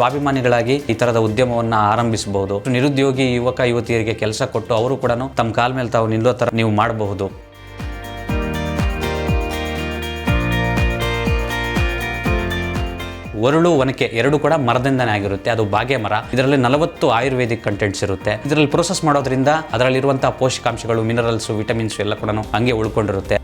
ಸ್ವಾಭಿಮಾನಿಗಳಾಗಿ ಈ ತರದ ಉದ್ಯಮವನ್ನ ಆರಂಭಿಸಬಹುದು. ನಿರುದ್ಯೋಗಿ ಯುವಕ ಯುವತಿಯರಿಗೆ ಕೆಲಸ ಕೊಟ್ಟು ಅವರು ಕೂಡ ತಮ್ಮ ಕಾಲ ಮೇಲೆ ತಾವು ನಿಲ್ಲೋ ತರ ನೀವು ಮಾಡಬಹುದು. ಒರಳು ಒನಕೆ ಎರಡು ಕೂಡ ಮರದಿಂದನೇ ಆಗಿರುತ್ತೆ. ಅದು ಬಾಗೆ ಮರ. ಇದರಲ್ಲಿ 40 ಆಯುರ್ವೇದಿಕ್ ಕಂಟೆಂಟ್ಸ್ ಇರುತ್ತೆ. ಇದರಲ್ಲಿ ಪ್ರೋಸೆಸ್ ಮಾಡೋದ್ರಿಂದ ಅದರಲ್ಲಿರುವಂತಹ ಪೋಷಕಾಂಶಗಳು, ಮಿನರಲ್ಸ್, ವಿಟಮಿನ್ಸ್ ಎಲ್ಲ ಕೂಡ ಹಂಗೆ ಉಳ್ಕೊಂಡಿರುತ್ತೆ.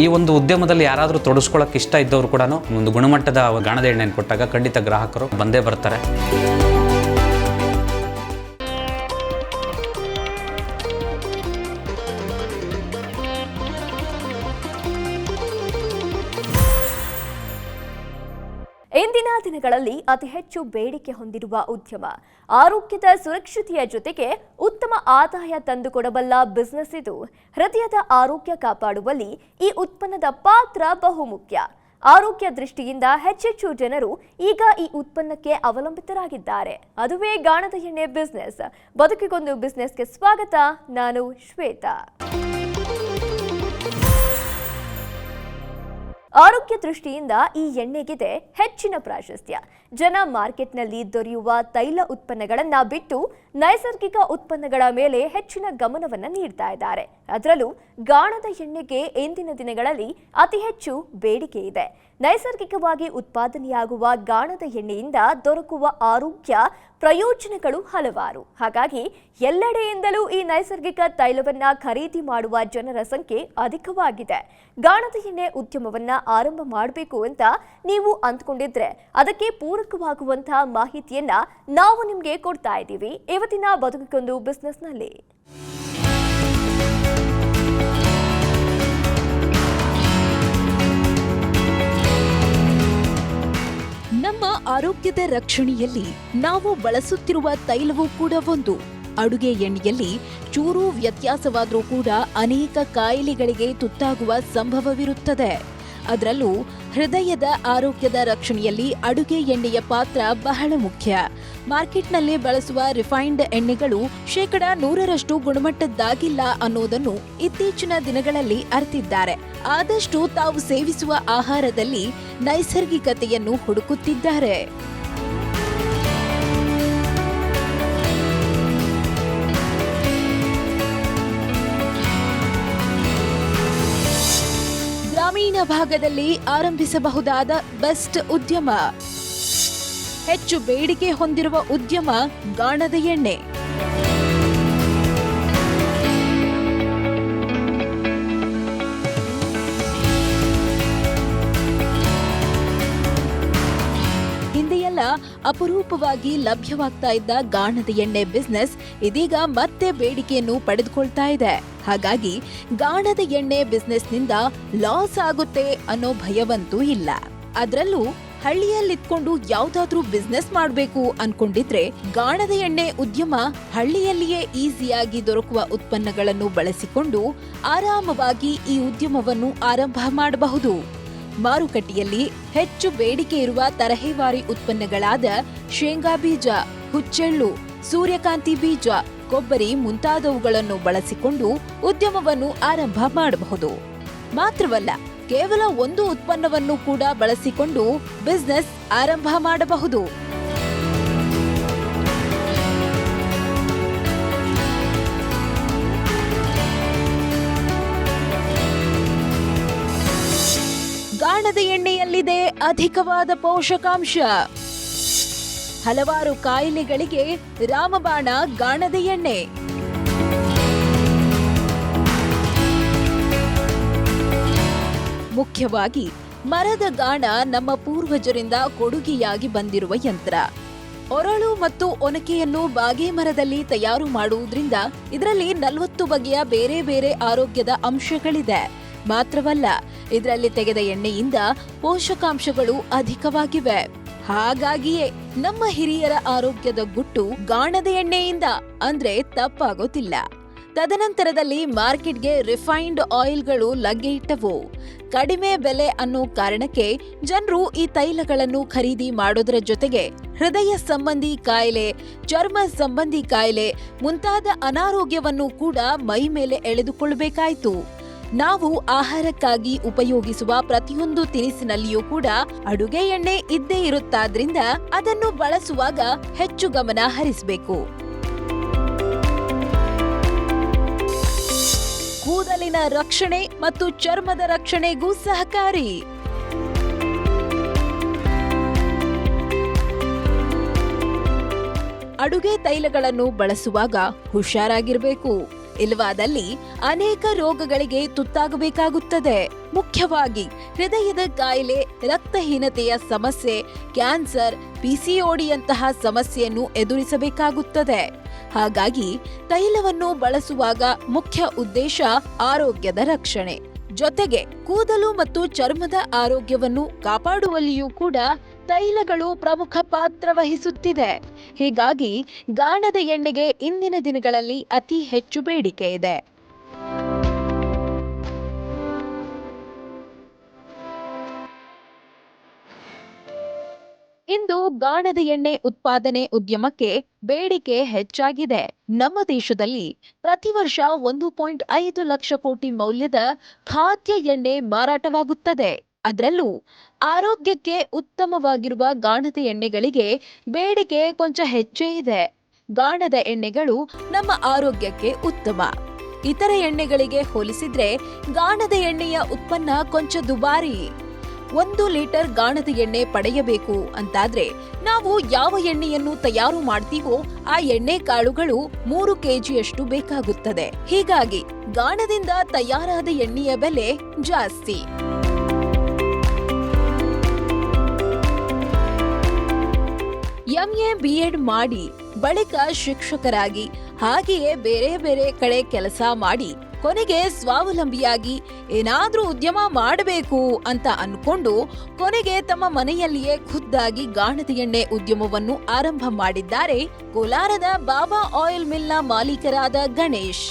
ಈ ಒಂದು ಉದ್ಯಮದಲ್ಲಿ ಯಾರಾದರೂ ತೊಡಗಿಸ್ಕೊಳ್ಳೋಕೆ ಇಷ್ಟ ಇದ್ದವರು ಕೂಡ ಒಂದು ಗುಣಮಟ್ಟದ ಗಾಣದ ಎಣ್ಣೆಯನ್ನು ಕೊಟ್ಟಾಗ ಖಂಡಿತ ಗ್ರಾಹಕರು ಬಂದೇ ಬರ್ತಾರೆ. ಇಂದಿನ ದಿನಗಳಲ್ಲಿ ಅತಿ ಹೆಚ್ಚು ಬೇಡಿಕೆ ಹೊಂದಿರುವ ಉದ್ಯಮ, ಆರೋಗ್ಯದ ಸುರಕ್ಷತೆಯ ಜೊತೆಗೆ ಉತ್ತಮ ಆದಾಯ ತಂದುಕೊಡಬಲ್ಲ ಬಿಸಿನೆಸ್ ಇದು. ಹೃದಯದ ಆರೋಗ್ಯ ಕಾಪಾಡುವಲ್ಲಿ ಈ ಉತ್ಪನ್ನದ ಪಾತ್ರ ಬಹುಮುಖ್ಯ. ಆರೋಗ್ಯ ದೃಷ್ಟಿಯಿಂದ ಹೆಚ್ಚೆಚ್ಚು ಜನರು ಈಗ ಈ ಉತ್ಪನ್ನಕ್ಕೆ ಅವಲಂಬಿತರಾಗಿದ್ದಾರೆ. ಅದುವೇ ಗಾಣದ ಎಣ್ಣೆ ಬಿಸಿನೆಸ್. ಬದುಕಿಗೊಂದು ಬಿಸಿನೆಸ್ಗೆ ಸ್ವಾಗತ. ನಾನು ಶ್ವೇತಾ. ಆರೋಗ್ಯ ದೃಷ್ಟಿಯಿಂದ ಈ ಎಣ್ಣೆಗಿದೆ ಹೆಚ್ಚಿನ ಪ್ರಾಶಸ್ತ್ಯ. ಜನ ಮಾರ್ಕೆಟ್ನಲ್ಲಿ ದೊರೆಯುವ ತೈಲ ಉತ್ಪನ್ನಗಳನ್ನು ಬಿಟ್ಟು ನೈಸರ್ಗಿಕ ಉತ್ಪನ್ನಗಳ ಮೇಲೆ ಹೆಚ್ಚಿನ ಗಮನವನ್ನು ನೀಡ್ತಾ ಇದ್ದಾರೆ. ಅದರಲ್ಲೂ ಗಾಣದ ಎಣ್ಣೆಗೆ ಇಂದಿನ ದಿನಗಳಲ್ಲಿ ಅತಿ ಹೆಚ್ಚು ಬೇಡಿಕೆ ಇದೆ. ನೈಸರ್ಗಿಕವಾಗಿ ಉತ್ಪಾದನೆಯಾಗುವ ಗಾಣದ ಎಣ್ಣೆಯಿಂದ ದೊರಕುವ ಆರೋಗ್ಯ ಪ್ರಯೋಜನಗಳು ಹಲವಾರು. ಹಾಗಾಗಿ ಎಲ್ಲೆಡೆಯಿಂದಲೂ ಈ ನೈಸರ್ಗಿಕ ತೈಲವನ್ನ ಖರೀದಿ ಮಾಡುವ ಜನರ ಸಂಖ್ಯೆ ಅಧಿಕವಾಗಿದೆ. ಗಾಣದ ಎಣ್ಣೆ ಉದ್ಯಮವನ್ನ ಆರಂಭ ಮಾಡಬೇಕು ಅಂತ ನೀವು ಅಂದ್ಕೊಂಡಿದ್ರೆ ಅದಕ್ಕೆ ಪೂರಕವಾಗುವಂತಹ ಮಾಹಿತಿಯನ್ನ ನಾವು ನಿಮ್ಗೆ ಕೊಡ್ತಾ ಇದ್ದೀವಿ ಇವತ್ತಿನ ಬದುಕಿಗೊಂದು ಬಿಸಿನೆಸ್ನಲ್ಲಿ. ನಮ್ಮ ಆರೋಗ್ಯದ ರಕ್ಷಣೆಯಲ್ಲಿ ನಾವು ಬಳಸುತ್ತಿರುವ ತೈಲವೂ ಕೂಡ ಒಂದು. ಅಡುಗೆ ಎಣ್ಣೆಯಲ್ಲಿ ಚೂರು ವ್ಯತ್ಯಾಸವಾದರೂ ಕೂಡ ಅನೇಕ ಕಾಯಿಲೆಗಳಿಗೆ ತುತ್ತಾಗುವ ಸಂಭವವಿರುತ್ತದೆ. ಅದರಲ್ಲೂ ಹೃದಯದ ಆರೋಗ್ಯದ ರಕ್ಷಣೆಯಲ್ಲಿ ಅಡುಗೆ ಎಣ್ಣೆಯ ಪಾತ್ರ ಬಹಳ ಮುಖ್ಯ. ಮಾರ್ಕೆಟ್ನಲ್ಲಿ ಬಳಸುವ ರಿಫೈನ್ಡ್ ಎಣ್ಣೆಗಳು 100% ಗುಣಮಟ್ಟದ್ದಾಗಿಲ್ಲ ಅನ್ನೋದನ್ನು ಇತ್ತೀಚಿನ ದಿನಗಳಲ್ಲಿ ಅರಿತಿದ್ದಾರೆ. ಆದಷ್ಟು ತಾವು ಸೇವಿಸುವ ಆಹಾರದಲ್ಲಿ ನೈಸರ್ಗಿಕತೆಯನ್ನು ಹುಡುಕುತ್ತಿದ್ದಾರೆ. ಗ್ರಾಮೀಣ ಭಾಗದಲ್ಲಿ ಆರಂಭಿಸಬಹುದಾದ ಬೆಸ್ಟ್ ಉದ್ಯಮ. ಹೆಚ್ಚು ಬೇಡಿಕೆ ಹೊಂದಿರುವ ಉದ್ಯಮ ಗಾಣದ ಎಣ್ಣೆ. ಹಿಂದೆಯೆಲ್ಲ ಅಪರೂಪವಾಗಿ ಲಭ್ಯವಾಗ್ತಾ ಇದ್ದ ಗಾಣದ ಎಣ್ಣೆ ಬಿಸ್ನೆಸ್ ಇದೀಗ ಮತ್ತೆ ಬೇಡಿಕೆಯನ್ನು ಪಡೆದುಕೊಳ್ತಾ ಇದೆ. ಹಾಗಾಗಿ ಗಾಣದ ಎಣ್ಣೆ ಬಿಸ್ನೆಸ್ನಿಂದ ಲಾಸ್ ಆಗುತ್ತೆ ಅನ್ನೋ ಭಯವಂತೂ ಇಲ್ಲ. ಅದರಲ್ಲೂ ಹಳ್ಳಿಯಲ್ಲಿದ್ಕೊಂಡು ಯಾವ್ದಾದ್ರೂ ಬಿಸ್ನೆಸ್ ಮಾಡಬೇಕು ಅನ್ಕೊಂಡಿದ್ರೆ ಗಾಣದ ಎಣ್ಣೆ ಉದ್ಯಮ ಹಳ್ಳಿಯಲ್ಲಿಯೇ ಈಸಿಯಾಗಿ ದೊರಕುವ ಉತ್ಪನ್ನಗಳನ್ನು ಬಳಸಿಕೊಂಡು ಆರಾಮವಾಗಿ ಈ ಉದ್ಯಮವನ್ನು ಆರಂಭ ಮಾಡಬಹುದು. ಮಾರುಕಟ್ಟೆಯಲ್ಲಿ ಹೆಚ್ಚು ಬೇಡಿಕೆ ಇರುವ ತರಹೇವಾರಿ ಉತ್ಪನ್ನಗಳಾದ ಶೇಂಗಾ ಬೀಜ, ಹುಚ್ಚೆಳ್ಳು, ಸೂರ್ಯಕಾಂತಿ ಬೀಜ, ಕೊಬ್ಬರಿ ಮುಂತಾದವುಗಳನ್ನು ಬಳಸಿಕೊಂಡು ಉದ್ಯಮವನ್ನು ಆರಂಭ ಮಾಡಬಹುದು. ಮಾತ್ರವಲ್ಲ, ಕೇವಲ ಒಂದು ಉತ್ಪನ್ನವನ್ನು ಕೂಡ ಬಳಸಿಕೊಂಡು ಬಿಸ್ನೆಸ್ ಆರಂಭ ಮಾಡಬಹುದು. ಗಾಣದ ಎಣ್ಣೆಯಲ್ಲಿದೆ ಅಧಿಕವಾದ ಪೋಷಕಾಂಶ. ಹಲವಾರು ಕಾಯಿಲೆಗಳಿಗೆ ರಾಮಬಾಣ ಗಾಣದ ಎಣ್ಣೆ. ಮುಖ್ಯವಾಗಿ ಮರದ ಗಾಣ ನಮ್ಮ ಪೂರ್ವಜರಿಂದ ಕೊಡುಗೆಯಾಗಿ ಬಂದಿರುವ ಯಂತ್ರ. ಒರಳು ಮತ್ತು ಒನಕೆಯನ್ನು ಬಾಗೆ ಮರದಲ್ಲಿ ತಯಾರು ಮಾಡುವುದರಿಂದ ಇದರಲ್ಲಿ 40 ಬಗೆಯ ಬೇರೆ ಬೇರೆ ಆರೋಗ್ಯದ ಅಂಶಗಳಿದೆ. ಮಾತ್ರವಲ್ಲ, ಇದರಲ್ಲಿ ತೆಗೆದ ಎಣ್ಣೆಯಿಂದ ಪೋಷಕಾಂಶಗಳು ಅಧಿಕವಾಗಿವೆ. ಹಾಗಾಗಿಯೇ ನಮ್ಮ ಹಿರಿಯರ ಆರೋಗ್ಯದ ಗುಟ್ಟು ಗಾಣದ ಎಣ್ಣೆಯಿಂದ ಅಂದ್ರೆ ತಪ್ಪಾಗೋತಿಲ್ಲ. ತದನಂತರದಲ್ಲಿ ಮಾರ್ಕೆಟ್ಗೆ ರಿಫೈನ್ಡ್ ಆಯಿಲ್ಗಳು ಲಗ್ಗೆ ಇಟ್ಟವು. ಕಡಿಮೆ ಬೆಲೆ ಅನ್ನೋ ಕಾರಣಕ್ಕೆ ಜನರು ಈ ತೈಲಗಳನ್ನು ಖರೀದಿ ಮಾಡೋದರ ಜೊತೆಗೆ ಹೃದಯ ಸಂಬಂಧಿ ಕಾಯಿಲೆ, ಚರ್ಮ ಸಂಬಂಧಿ ಕಾಯಿಲೆ ಮುಂತಾದ ಅನಾರೋಗ್ಯವನ್ನು ಕೂಡ ಮೈ ಮೇಲೆ ಎಳೆದುಕೊಳ್ಳಬೇಕಾಯಿತು. ನಾವು ಆಹಾರಕ್ಕಾಗಿ ಉಪಯೋಗಿಸುವ ಪ್ರತಿಯೊಂದು ತಿನಿಸಿನಲ್ಲಿಯೂ ಕೂಡ ಅಡುಗೆ ಎಣ್ಣೆ ಇದ್ದೇ ಇರುತ್ತಾದ್ರಿಂದ ಅದನ್ನು ಬಳಸುವಾಗ ಹೆಚ್ಚು ಗಮನ ಹರಿಸಬೇಕು. ಕೂದಲಿನ ರಕ್ಷಣೆ ಮತ್ತು ಚರ್ಮದ ರಕ್ಷಣೆಗೂ ಸಹಕಾರಿ. ಅಡುಗೆ ತೈಲಗಳನ್ನು ಬಳಸುವಾಗ ಹುಷಾರಾಗಿರಬೇಕು. ಇಲ್ಲವಾದಲ್ಲಿ ಅನೇಕ ರೋಗಗಳಿಗೆ ತುತ್ತಾಗಬೇಕಾಗುತ್ತದೆ. ಮುಖ್ಯವಾಗಿ ಹೃದಯದ ಕಾಯಿಲೆ, ರಕ್ತಹೀನತೆಯ ಸಮಸ್ಯೆ, ಕ್ಯಾನ್ಸರ್, ಪಿಸಿಒಡಿಯಂತಹ ಸಮಸ್ಯೆಯನ್ನು ಎದುರಿಸಬೇಕಾಗುತ್ತದೆ. ಹಾಗಾಗಿ ತೈಲವನ್ನು ಬಳಸುವಾಗ ಮುಖ್ಯ ಉದ್ದೇಶ ಆರೋಗ್ಯದ ರಕ್ಷಣೆ. ಜೊತೆಗೆ ಕೂದಲು ಮತ್ತು ಚರ್ಮದ ಆರೋಗ್ಯವನ್ನು ಕಾಪಾಡುವಲ್ಲಿಯೂ ಕೂಡ ತೈಲಗಳು ಪ್ರಮುಖ ಪಾತ್ರ ವಹಿಸುತ್ತಿದೆ. ಹೀಗಾಗಿ ಗಾಣದ ಎಣ್ಣೆಗೆ ಇಂದಿನ ದಿನಗಳಲ್ಲಿ ಅತಿ ಹೆಚ್ಚು ಬೇಡಿಕೆ ಇದೆ. ಇಂದು ಗಾಣದ ಎಣ್ಣೆ ಉತ್ಪಾದನೆ ಉದ್ಯಮಕ್ಕೆ ಬೇಡಿಕೆ ಹೆಚ್ಚಾಗಿದೆ. ನಮ್ಮ ದೇಶದಲ್ಲಿ ಪ್ರತಿ ವರ್ಷ 1.5 ಲಕ್ಷ ಕೋಟಿ ಮೌಲ್ಯದ ಖಾದ್ಯ ಎಣ್ಣೆ ಮಾರಾಟವಾಗುತ್ತದೆ. ಅದರಲ್ಲೂ ಆರೋಗ್ಯಕ್ಕೆ ಉತ್ತಮವಾಗಿರುವ ಗಾಣದ ಎಣ್ಣೆಗಳಿಗೆ ಬೇಡಿಕೆ ಕೊಂಚ ಹೆಚ್ಚೇ ಇದೆ. ಗಾಣದ ಎಣ್ಣೆಗಳು ನಮ್ಮ ಆರೋಗ್ಯಕ್ಕೆ ಉತ್ತಮ. ಇತರ ಎಣ್ಣೆಗಳಿಗೆ ಹೋಲಿಸಿದ್ರೆ ಗಾಣದ ಎಣ್ಣೆಯ ಉತ್ಪನ್ನ ಕೊಂಚ ದುಬಾರಿ. 1 ಲೀಟರ್ ಗಾಣದ ಎಣ್ಣೆ ಪಡೆಯಬೇಕು ಅಂತಾದ್ರೆ ನಾವು ಯಾವ ಎಣ್ಣೆಯನ್ನು ತಯಾರು ಮಾಡ್ತೀವೋ ಆ ಎಣ್ಣೆ ಕಾಳುಗಳು 3 ಕೆಜಿಯಷ್ಟು ಬೇಕಾಗುತ್ತದೆ. ಹೀಗಾಗಿ ಗಾಣದಿಂದ ತಯಾರಾದ ಎಣ್ಣೆಯ ಬೆಲೆ ಜಾಸ್ತಿ. ಎಂಎ ಬಿಎಡ್ ಮಾಡಿ ಬಳಿಕ ಶಿಕ್ಷಕರಾಗಿ ಹಾಗೆಯೇ ಬೇರೆ ಬೇರೆ ಕಡೆ ಕೆಲಸ ಮಾಡಿ ಕೊನೆಗೆ ಸ್ವಾವಲಂಬಿಯಾಗಿ ಏನಾದ್ರೂ ಉದ್ಯಮ ಮಾಡಬೇಕು ಅಂತ ಅನ್ಕೊಂಡು ಕೊನೆಗೆ ತಮ್ಮ ಮನೆಯಲ್ಲಿಯೇ ಖುದ್ದಾಗಿ ಗಾಣದ ಎಣ್ಣೆ ಉದ್ಯಮವನ್ನು ಆರಂಭ ಮಾಡಿದ್ದಾರೆ ಕೋಲಾರದ ಬಾಬಾ ಆಯಿಲ್ ಮಿಲ್ನ ಮಾಲೀಕರಾದ ಗಣೇಶ್.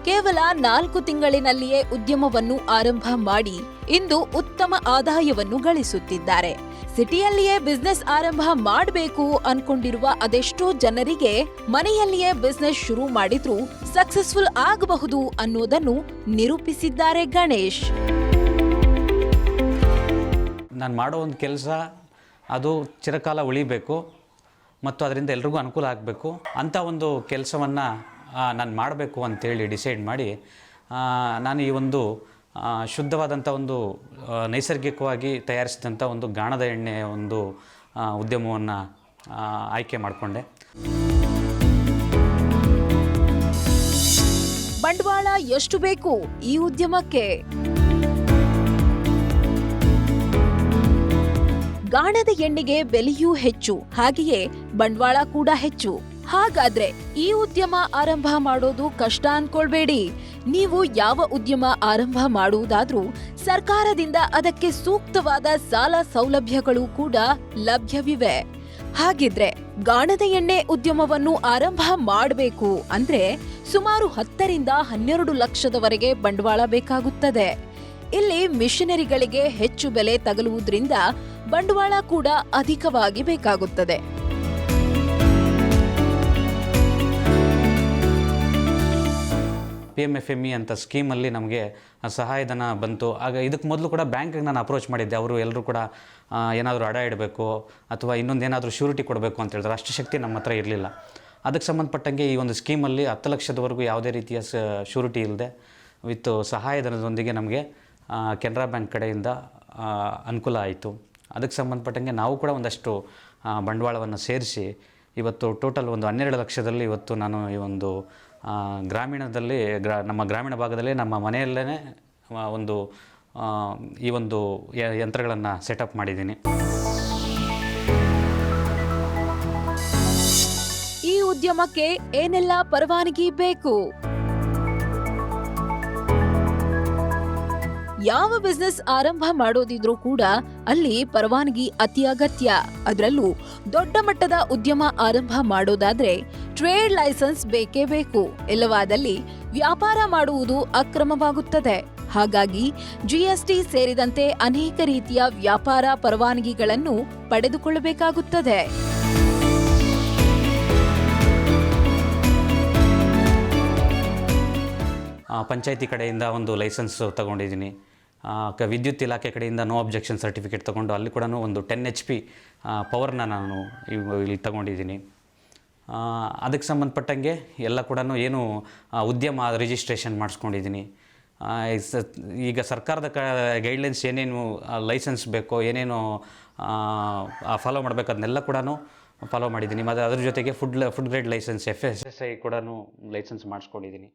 ಕೇವಲ 4 ತಿಂಗಳಿನಲ್ಲಿಯೇ ಉದ್ಯಮವನ್ನು ಆರಂಭ ಮಾಡಿ ಇಂದು ಉತ್ತಮ ಆದಾಯವನ್ನು ಗಳಿಸುತ್ತಿದ್ದಾರೆ. ಸಿಟಿಯಲ್ಲಿಯೇ ಬಿಸ್ನೆಸ್ ಆರಂಭ ಮಾಡಬೇಕು ಅನ್ಕೊಂಡಿರುವ ಅದೆಷ್ಟೋ ಜನರಿಗೆ ಮನೆಯಲ್ಲಿಯೇ ಬಿಸ್ನೆಸ್ ಶುರು ಮಾಡಿದ್ರೂ ಸಕ್ಸಸ್ಫುಲ್ ಆಗಬಹುದು ಅನ್ನೋದನ್ನು ನಿರೂಪಿಸಿದ್ದಾರೆ ಗಣೇಶ್. ನಾನು ಮಾಡೋ ಒಂದು ಕೆಲಸ ಅದು ಚಿರಕಾಲ ಉಳಿಬೇಕು ಮತ್ತು ಅದರಿಂದ ಎಲ್ರಿಗೂ ಅನುಕೂಲ ಆಗಬೇಕು ಅಂತ ಒಂದು ಕೆಲಸವನ್ನು ನಾನು ಮಾಡಬೇಕು ಅಂತೇಳಿ ಡಿಸೈಡ್ ಮಾಡಿ ನಾನು ಈ ಒಂದು ಶುದ್ಧವಾದಂಥ ಒಂದು ನೈಸರ್ಗಿಕವಾಗಿ ತಯಾರಿಸಿದಂಥ ಒಂದು ಗಾಣದ ಎಣ್ಣೆಯ ಒಂದು ಉದ್ಯಮವನ್ನು ಆಯ್ಕೆ ಮಾಡಿಕೊಂಡೆ. ಬಂಡವಾಳ ಎಷ್ಟು ಬೇಕು ಈ ಉದ್ಯಮಕ್ಕೆ? ಗಾಣದ ಎಣ್ಣೆಗೆ ಬೆಲೆಯೂ ಹೆಚ್ಚು, ಹಾಗೆಯೇ ಬಂಡವಾಳ ಕೂಡ ಹೆಚ್ಚು. ಹಾಗಾದ್ರೆ ಈ ಉದ್ಯಮ ಆರಂಭ ಮಾಡೋದು ಕಷ್ಟ ಅನ್ಕೊಳ್ಬೇಡಿ. ನೀವು ಯಾವ ಉದ್ಯಮ ಆರಂಭ ಮಾಡುವುದಾದ್ರೂ ಸರ್ಕಾರದಿಂದ ಅದಕ್ಕೆ ಸೂಕ್ತವಾದ ಸಾಲ ಸೌಲಭ್ಯಗಳು ಕೂಡ ಲಭ್ಯವಿವೆ. ಹಾಗಿದ್ರೆ ಗಾಣದ ಎಣ್ಣೆ ಉದ್ಯಮವನ್ನು ಆರಂಭ ಮಾಡಬೇಕು ಅಂದ್ರೆ ಸುಮಾರು 10 ರಿಂದ 12 ಲಕ್ಷದವರೆಗೆ ಬಂಡವಾಳ ಬೇಕಾಗುತ್ತದೆ. ಇಲ್ಲಿ ಮಿಷನರಿಗಳಿಗೆ ಹೆಚ್ಚು ಬೆಲೆ ತಗಲುವುದರಿಂದ ಬಂಡವಾಳ ಕೂಡ ಅಧಿಕವಾಗಿ ಬೇಕಾಗುತ್ತದೆ. PMFME ಅಂತ ಸ್ಕೀಮಲ್ಲಿ ನಮಗೆ ಸಹಾಯಧನ ಬಂತು. ಆಗ ಇದಕ್ಕೆ ಮೊದಲು ಕೂಡ ಬ್ಯಾಂಕಿಗೆ ನಾನು ಅಪ್ರೋಚ್ ಮಾಡಿದ್ದೆ. ಅವರು ಎಲ್ಲರೂ ಕೂಡ ಏನಾದರೂ ಅಡ ಇಡಬೇಕು ಅಥವಾ ಇನ್ನೊಂದು ಏನಾದರೂ ಶ್ಯೂರಿಟಿ ಕೊಡಬೇಕು ಅಂತ ಹೇಳಿದ್ರು. ಅಷ್ಟು ಶಕ್ತಿ ನಮ್ಮ ಹತ್ರ ಇರಲಿಲ್ಲ. ಅದಕ್ಕೆ ಸಂಬಂಧಪಟ್ಟಂಗೆ ಈ ಒಂದು ಸ್ಕೀಮಲ್ಲಿ 10 ಲಕ್ಷದವರೆಗೂ ಯಾವುದೇ ರೀತಿಯ ಶ್ಯೂರಿಟಿ ಇಲ್ಲದೆ ವಿತ್ ಸಹಾಯಧನದೊಂದಿಗೆ ನಮಗೆ ಕೆನರಾ ಬ್ಯಾಂಕ್ ಕಡೆಯಿಂದ ಅನುಕೂಲ ಆಯಿತು. ಅದಕ್ಕೆ ಸಂಬಂಧಪಟ್ಟಂಗೆ ನಾವು ಕೂಡ ಒಂದಷ್ಟು ಬಂಡವಾಳವನ್ನು ಸೇರಿಸಿ ಇವತ್ತು ಟೋಟಲ್ ಒಂದು 12 ಲಕ್ಷದಲ್ಲಿ ಇವತ್ತು ನಾನು ಈ ಒಂದು ಗ್ರಾಮೀಣದಲ್ಲಿ ನಮ್ಮ ಗ್ರಾಮೀಣ ಭಾಗದಲ್ಲಿ ನಮ್ಮ ಮನೆಯಲ್ಲೇ ಒಂದು ಈ ಒಂದು ಯಂತ್ರಗಳನ್ನು ಸೆಟಪ್ ಮಾಡಿದ್ದೀನಿ. ಈ ಉದ್ಯಮಕ್ಕೆ ಏನೆಲ್ಲ ಪರವಾನಗಿ ಬೇಕು? ಯಾವ ಬಿಸ್ನೆಸ್ ಆರಂಭ ಮಾಡೋದಿದ್ರೂ ಕೂಡ ಅಲ್ಲಿ ಪರವಾನಗಿ ಅತಿ ಅಗತ್ಯ. ಅದರಲ್ಲೂ ದೊಡ್ಡ ಮಟ್ಟದ ಉದ್ಯಮ ಆರಂಭ ಮಾಡೋದಾದ್ರೆ ಟ್ರೇಡ್ ಲೈಸೆನ್ಸ್ ಬೇಕೇ ಬೇಕು. ಇಲ್ಲವಾದಲ್ಲಿ ವ್ಯಾಪಾರ ಮಾಡುವುದು ಅಕ್ರಮವಾಗುತ್ತದೆ. ಹಾಗಾಗಿ GST ಸೇರಿದಂತೆ ಅನೇಕ ರೀತಿಯ ವ್ಯಾಪಾರ ಪರವಾನಗಿಗಳನ್ನು ಪಡೆದುಕೊಳ್ಳಬೇಕಾಗುತ್ತದೆ. ಪಂಚಾಯತಿ ಕಡೆಯಿಂದ ಒಂದು ಲೈಸೆನ್ಸ್ ತೊಗೊಂಡಿದ್ದೀನಿ. ವಿದ್ಯುತ್ ಇಲಾಖೆ ಕಡೆಯಿಂದ ನೋ ಅಬ್ಜೆಕ್ಷನ್ ಸರ್ಟಿಫಿಕೇಟ್ ತೊಗೊಂಡು ಅಲ್ಲಿ ಕೂಡ ಒಂದು 10 HP ಪವರ್ನ ನಾನು ಇಲ್ಲಿ ತೊಗೊಂಡಿದ್ದೀನಿ. ಅದಕ್ಕೆ ಸಂಬಂಧಪಟ್ಟಂಗೆ ಎಲ್ಲ ಕೂಡ ಏನು ಉದ್ಯಮ ರಿಜಿಸ್ಟ್ರೇಷನ್ ಮಾಡಿಸ್ಕೊಂಡಿದ್ದೀನಿ. ಈಗ ಸರ್ಕಾರದ ಗೈಡ್ಲೈನ್ಸ್ ಏನೇನು ಲೈಸೆನ್ಸ್ ಬೇಕೋ, ಏನೇನು ಫಾಲೋ ಮಾಡಬೇಕು ಅದನ್ನೆಲ್ಲ ಕೂಡ ಫಾಲೋ ಮಾಡಿದ್ದೀನಿ. ಮತ್ತು ಅದ್ರ ಜೊತೆಗೆ ಫುಡ್ ಗ್ರೇಡ್ ಲೈಸೆನ್ಸ್ FSSAI ಕೂಡ ಲೈಸೆನ್ಸ್ ಮಾಡಿಸ್ಕೊಂಡಿದ್ದೀನಿ.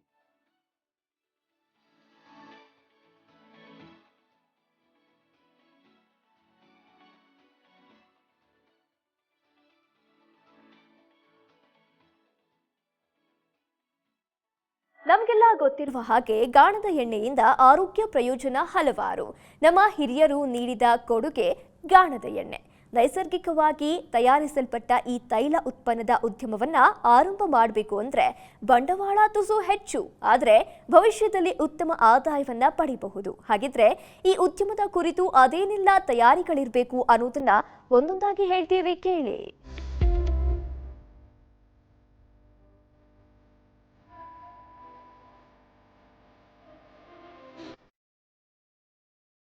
ನಮಗೆಲ್ಲ ಗೊತ್ತಿರುವ ಹಾಗೆ ಗಾಣದ ಎಣ್ಣೆಯಿಂದ ಆರೋಗ್ಯ ಪ್ರಯೋಜನ ಹಲವಾರು. ನಮ್ಮ ಹಿರಿಯರು ನೀಡಿದ ಕೊಡುಗೆ ಗಾಣದ ಎಣ್ಣೆ. ನೈಸರ್ಗಿಕವಾಗಿ ತಯಾರಿಸಲ್ಪಟ್ಟ ಈ ತೈಲ ಉತ್ಪನ್ನದ ಉದ್ಯಮವನ್ನ ಆರಂಭ ಮಾಡಬೇಕು ಅಂದ್ರೆ ಬಂಡವಾಳ ತುಸು ಹೆಚ್ಚು, ಆದರೆ ಭವಿಷ್ಯದಲ್ಲಿ ಉತ್ತಮ ಆದಾಯವನ್ನ ಪಡೆಯಬಹುದು. ಹಾಗಿದ್ರೆ ಈ ಉದ್ಯಮದ ಕುರಿತು ಅದೇನೆಲ್ಲ ತಯಾರಿಗಳಿರಬೇಕು ಅನ್ನೋದನ್ನ ಒಂದೊಂದಾಗಿ ಹೇಳ್ತೀವಿ, ಕೇಳಿ.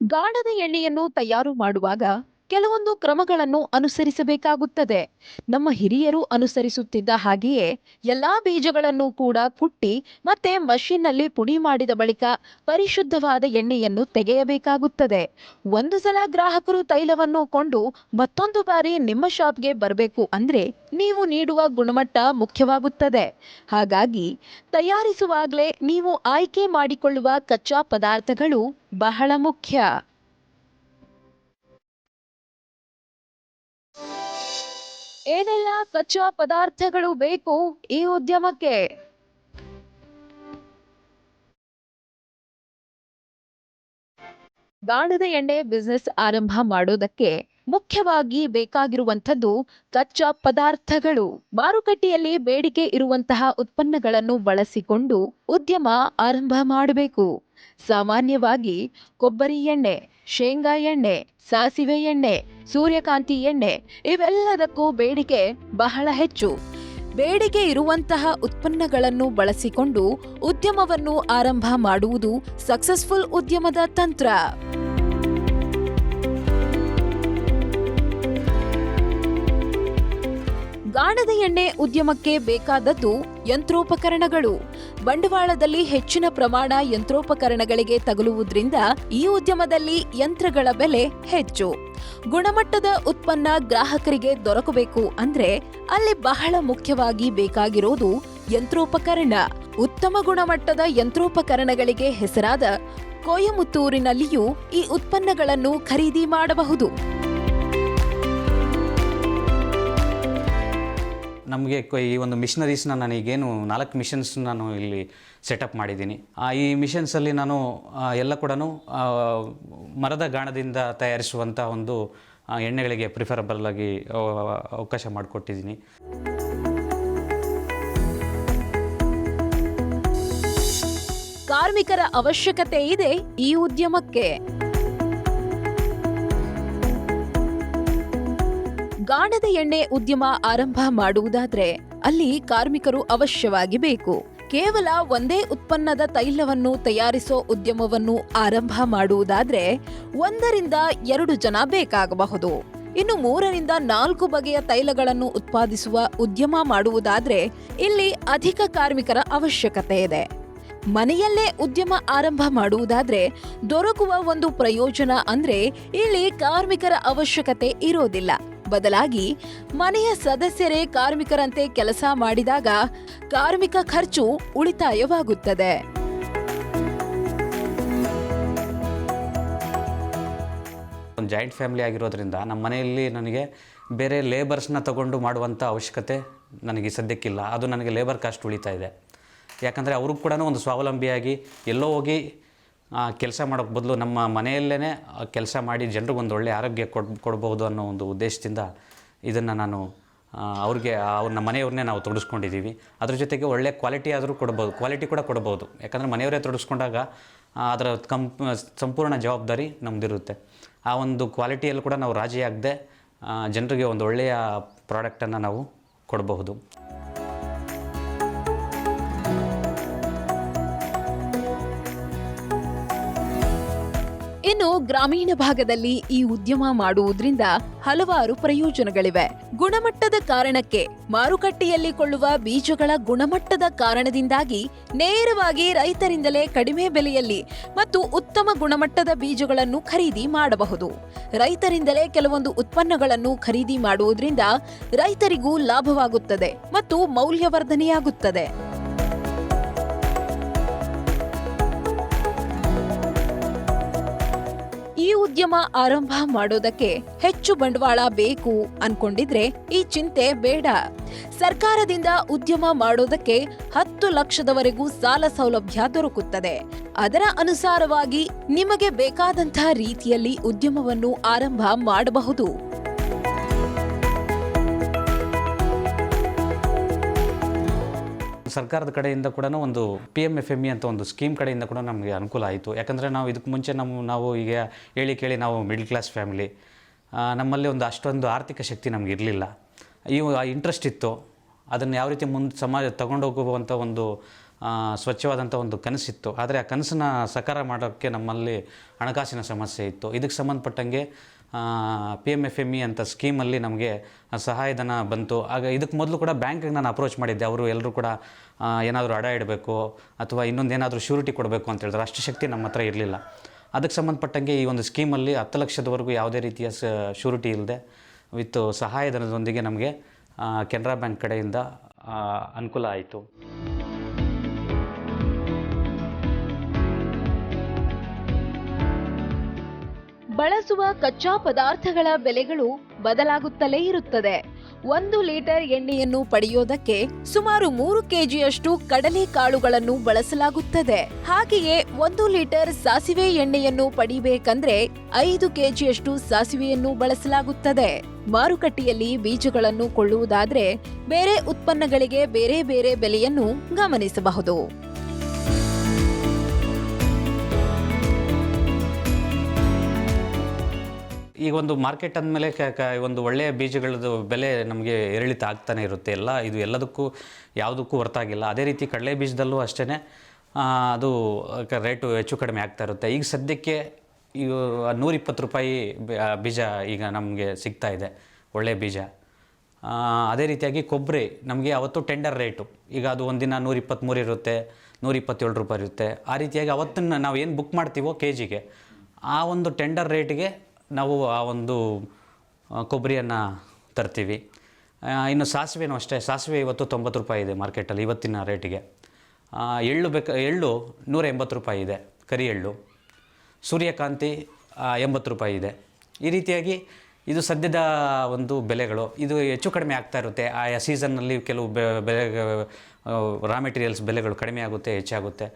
ಗಾಣದ ಎಣ್ಣೆಯನ್ನು ತಯಾರು ಮಾಡುವಾಗ ಕೆಲವೊಂದು ಕ್ರಮಗಳನ್ನು ಅನುಸರಿಸಬೇಕಾಗುತ್ತದೆ. ನಮ್ಮ ಹಿರಿಯರು ಅನುಸರಿಸುತ್ತಿದ್ದ ಹಾಗೆಯೇ ಎಲ್ಲಾ ಬೀಜಗಳನ್ನು ಕೂಡ ಕುಟ್ಟಿ ಮತ್ತೆ ಮಷೀನ್ನಲ್ಲಿ ಪುಡಿ ಮಾಡಿದ ಬಳಿಕ ಪರಿಶುದ್ಧವಾದ ಎಣ್ಣೆಯನ್ನು ತೆಗೆಯಬೇಕಾಗುತ್ತದೆ. ಒಂದು ಸಲ ಗ್ರಾಹಕರು ತೈಲವನ್ನು ಕೊಂಡು ಮತ್ತೊಂದು ಬಾರಿ ನಿಮ್ಮ ಶಾಪ್ಗೆ ಬರಬೇಕು ಅಂದ್ರೆ ನೀವು ನೀಡುವ ಗುಣಮಟ್ಟ ಮುಖ್ಯವಾಗುತ್ತದೆ. ಹಾಗಾಗಿ ತಯಾರಿಸುವಾಗಲೇ ನೀವು ಆಯ್ಕೆ ಮಾಡಿಕೊಳ್ಳುವ ಕಚ್ಚಾ ಪದಾರ್ಥಗಳು ಬಹಳ ಮುಖ್ಯ. ಏನೆಲ್ಲ ಕಚ್ಚಾ ಪದಾರ್ಥಗಳು ಬೇಕು ಈ ಉದ್ಯಮಕ್ಕೆ? ಗಾಣದ ಎಣ್ಣೆ ಬಿಸ್ನೆಸ್ ಆರಂಭ ಮಾಡೋದಕ್ಕೆ ಮುಖ್ಯವಾಗಿ ಬೇಕಾಗಿರುವಂಥದ್ದು ಕಚ್ಚಾ ಪದಾರ್ಥಗಳು. ಮಾರುಕಟ್ಟೆಯಲ್ಲಿ ಬೇಡಿಕೆ ಇರುವಂತಹ ಉತ್ಪನ್ನಗಳನ್ನು ಬಳಸಿಕೊಂಡು ಉದ್ಯಮ ಆರಂಭ ಮಾಡಬೇಕು. ಸಾಮಾನ್ಯವಾಗಿ ಕೊಬ್ಬರಿ ಎಣ್ಣೆ, ಶೇಂಗಾ ಎಣ್ಣೆ, ಸಾಸಿವೆ ಎಣ್ಣೆ, ಸೂರ್ಯಕಾಂತಿ ಎಣ್ಣೆ ಇವೆಲ್ಲದಕ್ಕೂ ಬೇಡಿಕೆ ಬಹಳ ಹೆಚ್ಚು. ಬೇಡಿಕೆ ಇರುವಂತಹ ಉತ್ಪನ್ನಗಳನ್ನು ಬಳಸಿಕೊಂಡು ಉದ್ಯಮವನ್ನು ಆರಂಭ ಮಾಡುವುದು ಸಕ್ಸಸ್ಫುಲ್ ಉದ್ಯಮದ ತಂತ್ರ. ಗಾಣದ ಎಣ್ಣೆ ಉದ್ಯಮಕ್ಕೆ ಬೇಕಾದದ್ದು ಯಂತ್ರೋಪಕರಣಗಳು. ಬಂಡವಾಳದಲ್ಲಿ ಹೆಚ್ಚಿನ ಪ್ರಮಾಣ ಯಂತ್ರೋಪಕರಣಗಳಿಗೆ ತಗುಲುವುದರಿಂದ ಈ ಉದ್ಯಮದಲ್ಲಿ ಯಂತ್ರಗಳ ಬೆಲೆ ಹೆಚ್ಚು. ಗುಣಮಟ್ಟದ ಉತ್ಪನ್ನ ಗ್ರಾಹಕರಿಗೆ ದೊರಕಬೇಕು ಅಂದ್ರೆ ಅಲ್ಲಿ ಬಹಳ ಮುಖ್ಯವಾಗಿ ಬೇಕಾಗಿರೋದು ಯಂತ್ರೋಪಕರಣ. ಉತ್ತಮ ಗುಣಮಟ್ಟದ ಯಂತ್ರೋಪಕರಣಗಳಿಗೆ ಹೆಸರಾದ ಕೊಯಮತ್ತೂರಿನಲ್ಲಿಯೂ ಈ ಉತ್ಪನ್ನಗಳನ್ನು ಖರೀದಿ ಮಾಡಬಹುದು. ನಮಗೆ ಈ ಒಂದು ಮಿಷನರೀಸ್ನ ನನಗೇನು 4 ಮಿಷನ್ಸ್ ನಾನು ಇಲ್ಲಿ ಸೆಟಪ್ ಮಾಡಿದ್ದೀನಿ. ಈ ಮಿಷನ್ಸಲ್ಲಿ ನಾನು ಎಲ್ಲ ಕೂಡ ಮರದ ಗಾಣದಿಂದ ತಯಾರಿಸುವಂಥ ಒಂದು ಎಣ್ಣೆಗಳಿಗೆ ಪ್ರಿಫರಬಲ್ ಆಗಿ ಅವಕಾಶ ಮಾಡಿಕೊಟ್ಟಿದ್ದೀನಿ. ಕಾರ್ಮಿಕರ ಅವಶ್ಯಕತೆ ಇದೆ ಈ ಉದ್ಯಮಕ್ಕೆ. ಗಾಣದ ಎಣ್ಣೆ ಉದ್ಯಮ ಆರಂಭ ಮಾಡುವುದಾದ್ರೆ ಅಲ್ಲಿ ಕಾರ್ಮಿಕರು ಅವಶ್ಯವಾಗಿ ಬೇಕು. ಕೇವಲ ಒಂದೇ ಉತ್ಪನ್ನದ ತೈಲವನ್ನು ತಯಾರಿಸೋ ಉದ್ಯಮವನ್ನು ಆರಂಭ ಮಾಡುವುದಾದ್ರೆ 1 ರಿಂದ 2 ಜನ ಬೇಕಾಗಬಹುದು. ಇನ್ನು 3 ರಿಂದ 4 ಬಗೆಯ ತೈಲಗಳನ್ನು ಉತ್ಪಾದಿಸುವ ಉದ್ಯಮ ಮಾಡುವುದಾದ್ರೆ ಇಲ್ಲಿ ಅಧಿಕ ಕಾರ್ಮಿಕರ ಅವಶ್ಯಕತೆ ಇದೆ. ಮನೆಯಲ್ಲೇ ಉದ್ಯಮ ಆರಂಭ ಮಾಡುವುದಾದ್ರೆ ದೊರಕುವ ಒಂದು ಪ್ರಯೋಜನ ಅಂದ್ರೆ ಇಲ್ಲಿ ಕಾರ್ಮಿಕರ ಅವಶ್ಯಕತೆ ಇರೋದಿಲ್ಲ. ಬದಲಾಗಿ ಮನೆಯ ಸದಸ್ಯರೇ ಕಾರ್ಮಿಕರಂತೆ ಕೆಲಸ ಮಾಡಿದಾಗ ಕಾರ್ಮಿಕ ಖರ್ಚು ಉಳಿತಾಯವಾಗುತ್ತದೆ. ಒಂದು ಜಾಯಿಂಟ್ ಫ್ಯಾಮಿಲಿ ಆಗಿರೋದ್ರಿಂದ ನಮ್ಮ ಮನೆಯಲ್ಲಿ ನನಗೆ ಬೇರೆ ಲೇಬರ್ಸ್ನ ತಗೊಂಡು ಮಾಡುವಂಥ ಅವಶ್ಯಕತೆ ನನಗೆ ಸದ್ಯಕ್ಕಿಲ್ಲ. ಅದು ನನಗೆ ಲೇಬರ್ ಕಾಸ್ಟ್ ಉಳಿತಾ ಇದೆ. ಯಾಕಂದರೆ ಅವ್ರಿಗೂ ಕೂಡ ಒಂದು ಸ್ವಾವಲಂಬಿಯಾಗಿ ಎಲ್ಲೋ ಹೋಗಿ ಕೆಲಸ ಮಾಡೋಕ್ಕೆ ಬದಲು ನಮ್ಮ ಮನೆಯಲ್ಲೇ ಕೆಲಸ ಮಾಡಿ ಜನರಿಗೆ ಒಂದು ಒಳ್ಳೆಯ ಆರೋಗ್ಯ ಕೊಡ್ಬೋದು ಅನ್ನೋ ಒಂದು ಉದ್ದೇಶದಿಂದ ಇದನ್ನು ನಾನು ಅವ್ರಿಗೆ ನಮ್ಮ ಮನೆಯವ್ರನ್ನೇ ನಾವು ತೊಡಗಿಸ್ಕೊಂಡಿದ್ದೀವಿ. ಅದ್ರ ಜೊತೆಗೆ ಒಳ್ಳೆಯ ಕ್ವಾಲಿಟಿ ಆದರೂ ಕ್ವಾಲಿಟಿ ಕೂಡ ಕೊಡ್ಬೋದು. ಯಾಕಂದರೆ ಮನೆಯವರೇ ತೊಡಗಿಸ್ಕೊಂಡಾಗ ಅದರ ಸಂಪೂರ್ಣ ಜವಾಬ್ದಾರಿ ನಮ್ಮದಿರುತ್ತೆ. ಆ ಒಂದು ಕ್ವಾಲಿಟಿಯಲ್ಲಿ ಕೂಡ ನಾವು ರಾಜಿ ಆಗದೆ ಜನರಿಗೆ ಒಂದು ಒಳ್ಳೆಯ ಪ್ರಾಡಕ್ಟನ್ನು ನಾವು ಕೊಡಬಹುದು. ಇನ್ನು ಗ್ರಾಮೀಣ ಭಾಗದಲ್ಲಿ ಈ ಉದ್ಯಮ ಮಾಡುವುದರಿಂದ ಹಲವಾರು ಪ್ರಯೋಜನಗಳಿವೆ. ಗುಣಮಟ್ಟದ ಕಾರಣಕ್ಕೆ ಮಾರುಕಟ್ಟೆಯಲ್ಲಿ ಕೊಳ್ಳುವ ಬೀಜಗಳ ಗುಣಮಟ್ಟದ ಕಾರಣದಿಂದಾಗಿ ನೇರವಾಗಿ ರೈತರಿಂದಲೇ ಕಡಿಮೆ ಬೆಲೆಯಲ್ಲಿ ಮತ್ತು ಉತ್ತಮ ಗುಣಮಟ್ಟದ ಬೀಜಗಳನ್ನು ಖರೀದಿ ಮಾಡಬಹುದು. ರೈತರಿಂದಲೇ ಕೆಲವೊಂದು ಉತ್ಪನ್ನಗಳನ್ನು ಖರೀದಿ ಮಾಡುವುದರಿಂದ ರೈತರಿಗೂ ಲಾಭವಾಗುತ್ತದೆ ಮತ್ತು ಮೌಲ್ಯವರ್ಧನೆಯಾಗುತ್ತದೆ. ಈ ಉದ್ಯಮ ಆರಂಭ ಮಾಡೋದಕ್ಕೆ ಹೆಚ್ಚು ಬಂಡವಾಳ ಬೇಕು ಅನ್ಕೊಂಡಿದ್ರೆ ಈ ಚಿಂತೆ ಬೇಡ. ಸರ್ಕಾರದಿಂದ ಉದ್ಯಮ ಮಾಡೋದಕ್ಕೆ 10 ಲಕ್ಷದವರೆಗೂ ಸಾಲ ಸೌಲಭ್ಯ ದೊರಕುತ್ತದೆ. ಅದರ ಅನುಸಾರವಾಗಿ ನಿಮಗೆ ಬೇಕಾದಂಥ ರೀತಿಯಲ್ಲಿ ಉದ್ಯಮವನ್ನು ಆರಂಭ ಮಾಡಬಹುದು. ಸರ್ಕಾರದ ಕಡೆಯಿಂದ ಕೂಡ ಒಂದು PMFME ಅಂತ ಒಂದು ಸ್ಕೀಮ್ ಕಡೆಯಿಂದ ಕೂಡ ನಮಗೆ ಅನುಕೂಲ ಆಯಿತು. ಯಾಕಂದರೆ ನಾವು ಇದಕ್ಕೆ ಮುಂಚೆ ನಾವು ಈಗ ಹೇಳಿ ಕೇಳಿ ನಾವು ಮಿಡ್ಲ್ ಕ್ಲಾಸ್ ಫ್ಯಾಮಿಲಿ, ನಮ್ಮಲ್ಲಿ ಒಂದು ಅಷ್ಟೊಂದು ಆರ್ಥಿಕ ಶಕ್ತಿ ನಮಗೆ ಇರಲಿಲ್ಲ. ಇಂಟ್ರೆಸ್ಟ್ ಇತ್ತು, ಅದನ್ನು ಯಾವ ರೀತಿ ಮುಂದೆ ಸಮಾಜ ತಗೊಂಡೋಗುವಂಥ ಒಂದು ಸ್ವಚ್ಛವಾದಂಥ ಒಂದು ಕನಸಿತ್ತು. ಆದರೆ ಆ ಕನಸನ್ನು ಸಾಕಾರ ಮಾಡೋಕ್ಕೆ ನಮ್ಮಲ್ಲಿ ಹಣಕಾಸಿನ ಸಮಸ್ಯೆ ಇತ್ತು. ಇದಕ್ಕೆ ಸಂಬಂಧಪಟ್ಟಂಗೆ PMFME ಅಂತ ಸ್ಕೀಮಲ್ಲಿ ನಮಗೆ ಸಹಾಯಧನ ಬಂತು. ಆಗ ಇದಕ್ಕೆ ಮೊದಲು ಕೂಡ ಬ್ಯಾಂಕಿಗೆ ನಾನು ಅಪ್ರೋಚ್ ಮಾಡಿದ್ದೆ. ಅವರು ಎಲ್ಲರೂ ಕೂಡ ಏನಾದರೂ ಅಡ ಇಡಬೇಕು ಅಥವಾ ಇನ್ನೊಂದು ಏನಾದರೂ ಶ್ಯೂರಿಟಿ ಕೊಡಬೇಕು ಅಂತ ಹೇಳಿದ್ರೆ ಅಷ್ಟು ಶಕ್ತಿ ನಮ್ಮ ಹತ್ರ ಇರಲಿಲ್ಲ. ಅದಕ್ಕೆ ಸಂಬಂಧಪಟ್ಟಂಗೆ ಈ ಒಂದು ಸ್ಕೀಮಲ್ಲಿ 10 ಲಕ್ಷದವರೆಗೂ ಯಾವುದೇ ರೀತಿಯ ಶ್ಯೂರಿಟಿ ಇಲ್ಲದೆ ವಿತ್ ಸಹಾಯಧನದೊಂದಿಗೆ ನಮಗೆ ಕೆನರಾ ಬ್ಯಾಂಕ್ ಕಡೆಯಿಂದ ಅನುಕೂಲ ಆಯಿತು. ಬಳಸುವ ಕಚ್ಚಾ ಪದಾರ್ಥಗಳ ಬೆಲೆಗಳು ಬದಲಾಗುತ್ತಲೇ ಇರುತ್ತದೆ. 1 ಲೀಟರ್ ಎಣ್ಣೆಯನ್ನು ಪಡೆಯೋದಕ್ಕೆ ಸುಮಾರು 3 ಕೆಜಿಯಷ್ಟು ಕಡಲೆಕಾಳುಗಳನ್ನು ಬಳಸಲಾಗುತ್ತದೆ. ಹಾಗೆಯೇ 1 ಲೀಟರ್ ಸಾಸಿವೆ ಎಣ್ಣೆಯನ್ನು ಪಡಿಬೇಕಂದ್ರೆ 5 ಕೆಜಿಯಷ್ಟು ಸಾಸಿವೆಯನ್ನು ಬಳಸಲಾಗುತ್ತದೆ. ಮಾರುಕಟ್ಟೆಯಲ್ಲಿ ಬೀಜಗಳನ್ನು ಕೊಳ್ಳುವುದಾದ್ರೆ ಬೇರೆ ಉತ್ಪನ್ನಗಳಿಗೆ ಬೇರೆ ಬೇರೆ ಬೆಲೆಯನ್ನು ಗಮನಿಸಬಹುದು. ಈಗ ಒಂದು ಮಾರ್ಕೆಟ್ ಅಂದಮೇಲೆ ಒಂದು ಒಳ್ಳೆಯ ಬೀಜಗಳದ್ದು ಬೆಲೆ ನಮಗೆ ಏರಿಳಿತ ಆಗ್ತಾನೆ ಇರುತ್ತೆ. ಇದು ಎಲ್ಲದಕ್ಕೂ ಯಾವುದಕ್ಕೂ ಹೊರತಾಗಿಲ್ಲ. ಅದೇ ರೀತಿ ಕಡಲೆ ಬೀಜದಲ್ಲೂ ಅಷ್ಟೇ ಅದು ರೇಟು ಹೆಚ್ಚು ಕಡಿಮೆ ಆಗ್ತಾ ಇರುತ್ತೆ. ಈಗ ಸದ್ಯಕ್ಕೆ ಈಗ 120 ರೂಪಾಯಿ ಬೀಜ ಈಗ ನಮಗೆ ಸಿಗ್ತಾ ಇದೆ, ಒಳ್ಳೆಯ ಬೀಜ. ಅದೇ ರೀತಿಯಾಗಿ ಕೊಬ್ಬರಿ ನಮಗೆ ಅವತ್ತು ಟೆಂಡರ್ ರೇಟು, ಈಗ ಅದು ಒಂದಿನ 123 ಇರುತ್ತೆ, 127 ರೂಪಾಯಿ ಇರುತ್ತೆ. ಆ ರೀತಿಯಾಗಿ ಅವತ್ತನ್ನು ನಾವು ಏನು ಬುಕ್ ಮಾಡ್ತೀವೋ ಕೆಜಿಗೆ ಆ ಒಂದು ಟೆಂಡರ್ ರೇಟಿಗೆ ನಾವು ಆ ಒಂದು ಕೊಬ್ಬರಿಯನ್ನು ತರ್ತೀವಿ. ಇನ್ನು ಸಾಸಿವೆನೂ ಅಷ್ಟೇ, ಸಾಸಿವೆ ಇವತ್ತು 90 ರೂಪಾಯಿ ಇದೆ ಮಾರ್ಕೆಟಲ್ಲಿ ಇವತ್ತಿನ ರೇಟಿಗೆ. ಎಳ್ಳು 180 ರೂಪಾಯಿ ಇದೆ, ಕರಿ ಎಳ್ಳು. ಸೂರ್ಯಕಾಂತಿ 80 ರೂಪಾಯಿ ಇದೆ. ಈ ರೀತಿಯಾಗಿ ಇದು ಸದ್ಯದ ಒಂದು ಬೆಲೆಗಳು. ಇದು ಹೆಚ್ಚು ಕಡಿಮೆ ಆಗ್ತಾ ಇರುತ್ತೆ. ಆಯಾ ಸೀಸನ್ನಲ್ಲಿ ಕೆಲವು ಬೆಲೆ ರಾ ಮೆಟೀರಿಯಲ್ಸ್ ಬೆಲೆಗಳು ಕಡಿಮೆ ಆಗುತ್ತೆ, ಹೆಚ್ಚಾಗುತ್ತೆ.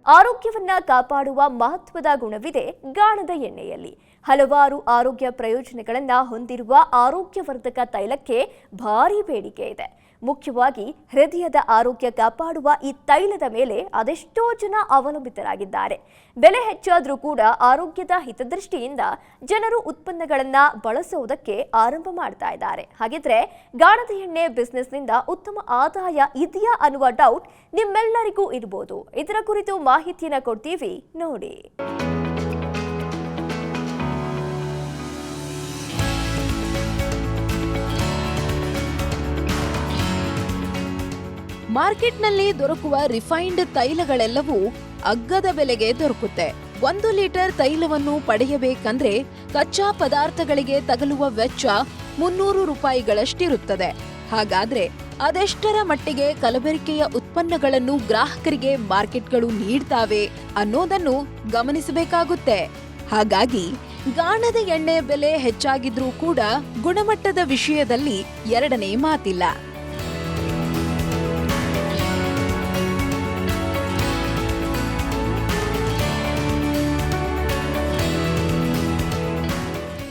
ಆರೋಗ್ಯವನ್ನ ಕಾಪಾಡುವ ಮಹತ್ವದ ಗುಣವಿದೆ ಗಾಣದ ಎಣ್ಣೆಯಲ್ಲಿ. ಹಲವಾರು ಆರೋಗ್ಯ ಪ್ರಯೋಜನಗಳನ್ನ ಹೊಂದಿರುವ ಆರೋಗ್ಯವರ್ಧಕ ತೈಲಕ್ಕೆ ಭಾರಿ ಬೇಡಿಕೆ ಇದೆ. ಮುಖ್ಯವಾಗಿ ಹೃದಯದ ಆರೋಗ್ಯ ಕಾಪಾಡುವ ಈ ತೈಲದ ಮೇಲೆ ಅದೆಷ್ಟೋ ಜನ ಅವಲಂಬಿತರಾಗಿದ್ದಾರೆ. ಬೆಲೆ ಹೆಚ್ಚಾದರೂ ಕೂಡ ಆರೋಗ್ಯದ ಹಿತದೃಷ್ಟಿಯಿಂದ ಜನರು ಉತ್ಪನ್ನಗಳನ್ನ ಬಳಸುವುದಕ್ಕೆ ಆರಂಭ ಮಾಡ್ತಾ ಇದ್ದಾರೆ. ಹಾಗಿದ್ರೆ ಗಾಣದ ಎಣ್ಣೆ ಬಿಸ್ನೆಸ್ನಿಂದ ಉತ್ತಮ ಆದಾಯ ಇದೆಯಾ ಅನ್ನುವ ಡೌಟ್ ನಿಮ್ಮೆಲ್ಲರಿಗೂ ಇರಬಹುದು. ಇದರ ಕುರಿತು ಮಾಹಿತಿಯನ್ನ ಕೊಡ್ತೀವಿ, ನೋಡಿ. ಮಾರ್ಕೆಟ್ನಲ್ಲಿ ದೊರಕುವ ರಿಫೈನ್ಡ್ ತೈಲಗಳೆಲ್ಲವೂ ಅಗ್ಗದ ಬೆಲೆಗೆ ದೊರಕುತ್ತೆ. 1 ಲೀಟರ್ ತೈಲವನ್ನು ಪಡೆಯಬೇಕಂದ್ರೆ ಕಚ್ಚಾ ಪದಾರ್ಥಗಳಿಗೆ ತಗಲುವ ವೆಚ್ಚ 300 ರೂಪಾಯಿಗಳಷ್ಟಿರುತ್ತದೆ. ಹಾಗಾದ್ರೆ ಅದೆಷ್ಟರ ಮಟ್ಟಿಗೆ ಕಲಬೆರಕೆಯ ಉತ್ಪನ್ನಗಳನ್ನು ಗ್ರಾಹಕರಿಗೆ ಮಾರ್ಕೆಟ್ಗಳು ನೀಡ್ತಾವೆ ಅನ್ನೋದನ್ನು ಗಮನಿಸಬೇಕಾಗುತ್ತೆ. ಹಾಗಾಗಿ ಗಾಣದ ಎಣ್ಣೆ ಬೆಲೆ ಹೆಚ್ಚಾಗಿದ್ರೂ ಕೂಡ ಗುಣಮಟ್ಟದ ವಿಷಯದಲ್ಲಿ ಎರಡನೇ ಮಾತಿಲ್ಲ.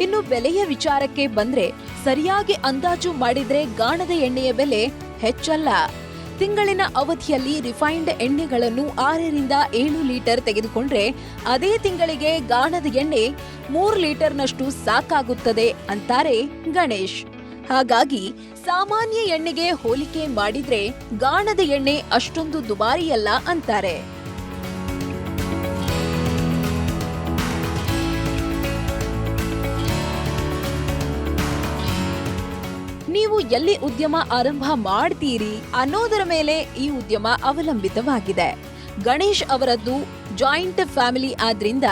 ಇನ್ನು ಬೆಲೆಯ ವಿಚಾರಕ್ಕೆ ಬಂದ್ರೆ ಸರಿಯಾಗಿ ಅಂದಾಜು ಮಾಡಿದ್ರೆ ಗಾಣದ ಎಣ್ಣೆಯ ಬೆಲೆ ಹೆಚ್ಚಲ್ಲ. ತಿಂಗಳಿನ ಅವಧಿಯಲ್ಲಿ ರಿಫೈನ್ಡ್ ಎಣ್ಣೆಗಳನ್ನು 6 ರಿಂದ 7 ಲೀಟರ್ ತೆಗೆದುಕೊಂಡ್ರೆ ಅದೇ ತಿಂಗಳಿಗೆ ಗಾಣದ ಎಣ್ಣೆ 3 ಲೀಟರ್ನಷ್ಟು ಸಾಕಾಗುತ್ತದೆ ಅಂತಾರೆ ಗಣೇಶ್. ಹಾಗಾಗಿ ಸಾಮಾನ್ಯ ಎಣ್ಣೆಗೆ ಹೋಲಿಕೆ ಮಾಡಿದ್ರೆ ಗಾಣದ ಎಣ್ಣೆ ಅಷ್ಟೊಂದು ದುಬಾರಿಯಲ್ಲ ಅಂತಾರೆ. ನೀವು ಎಲ್ಲಿ ಉದ್ಯಮ ಆರಂಭ ಮಾಡ್ತೀರಿ ಅನ್ನೋದರ ಮೇಲೆ ಈ ಉದ್ಯಮ ಅವಲಂಬಿತವಾಗಿದೆ. ಗಣೇಶ್ ಅವರದ್ದು ಜಾಯಿಂಟ್ ಫ್ಯಾಮಿಲಿ ಆದ್ರಿಂದ